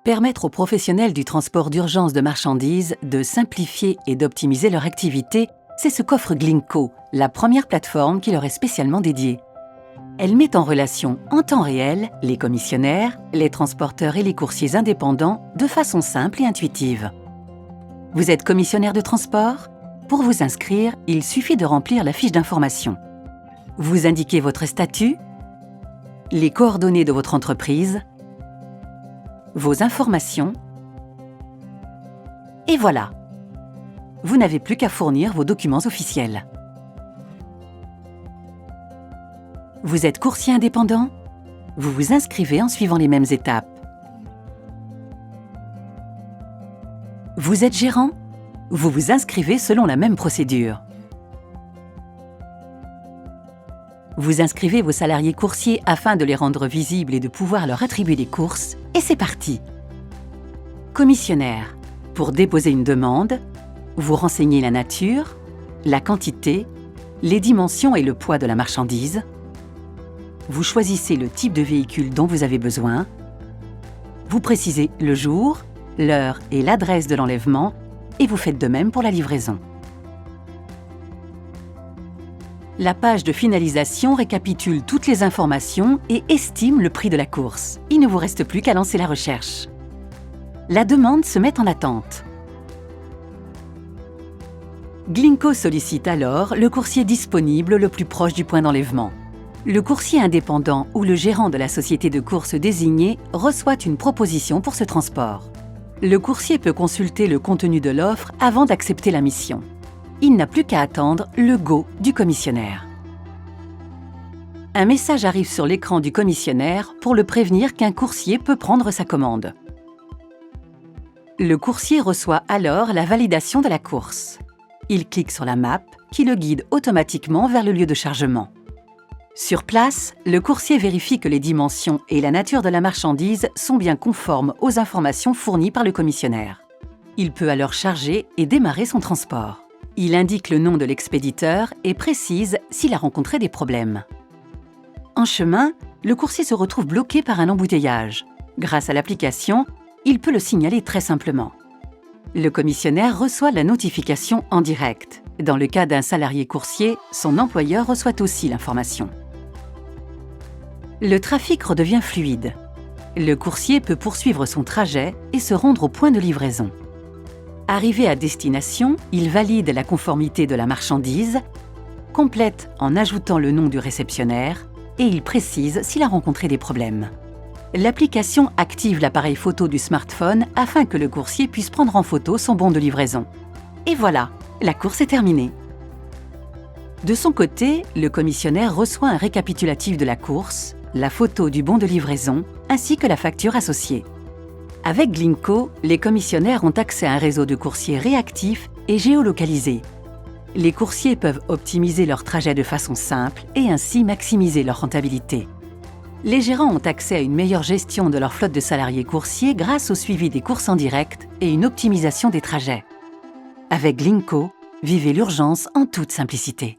Permettre aux professionnels du transport d'urgence de marchandises de simplifier et d'optimiser leur activité, c'est ce qu'offre Glinko, la première plateforme qui leur est spécialement dédiée. Elle met en relation en temps réel les commissionnaires, les transporteurs et les coursiers indépendants de façon simple et intuitive. Vous êtes commissionnaire de transport? Pour vous inscrire, il suffit de remplir la fiche d'information. Vous indiquez votre statut, les coordonnées de votre entreprise, vos informations, et voilà. Vous n'avez plus qu'à fournir vos documents officiels. Vous êtes coursier indépendant? Vous vous inscrivez en suivant les mêmes étapes. Vous êtes gérant? Vous vous inscrivez selon la même procédure. Vous inscrivez vos salariés coursiers afin de les rendre visibles et de pouvoir leur attribuer des courses, et c'est parti! Commissionnaire. Pour déposer une demande, vous renseignez la nature, la quantité, les dimensions et le poids de la marchandise. Vous choisissez le type de véhicule dont vous avez besoin. Vous précisez le jour, l'heure et l'adresse de l'enlèvement et vous faites de même pour la livraison. La page de finalisation récapitule toutes les informations et estime le prix de la course. Il ne vous reste plus qu'à lancer la recherche. La demande se met en attente. Glinko sollicite alors le coursier disponible le plus proche du point d'enlèvement. Le coursier indépendant ou le gérant de la société de course désignée reçoit une proposition pour ce transport. Le coursier peut consulter le contenu de l'offre avant d'accepter la mission. Il n'a plus qu'à attendre le go du commissionnaire. Un message arrive sur l'écran du commissionnaire pour le prévenir qu'un coursier peut prendre sa commande. Le coursier reçoit alors la validation de la course. Il clique sur la map qui le guide automatiquement vers le lieu de chargement. Sur place, le coursier vérifie que les dimensions et la nature de la marchandise sont bien conformes aux informations fournies par le commissionnaire. Il peut alors charger et démarrer son transport. Il indique le nom de l'expéditeur et précise s'il a rencontré des problèmes. En chemin, le coursier se retrouve bloqué par un embouteillage. Grâce à l'application, il peut le signaler très simplement. Le commissionnaire reçoit la notification en direct. Dans le cas d'un salarié coursier, son employeur reçoit aussi l'information. Le trafic redevient fluide. Le coursier peut poursuivre son trajet et se rendre au point de livraison. Arrivé à destination, il valide la conformité de la marchandise, complète en ajoutant le nom du réceptionnaire et il précise s'il a rencontré des problèmes. L'application active l'appareil photo du smartphone afin que le coursier puisse prendre en photo son bon de livraison. Et voilà, la course est terminée. De son côté, le commissionnaire reçoit un récapitulatif de la course, la photo du bon de livraison ainsi que la facture associée. Avec Glinko, les commissionnaires ont accès à un réseau de coursiers réactifs et géolocalisés. Les coursiers peuvent optimiser leur trajet de façon simple et ainsi maximiser leur rentabilité. Les gérants ont accès à une meilleure gestion de leur flotte de salariés coursiers grâce au suivi des courses en direct et une optimisation des trajets. Avec Glinko, vivez l'urgence en toute simplicité.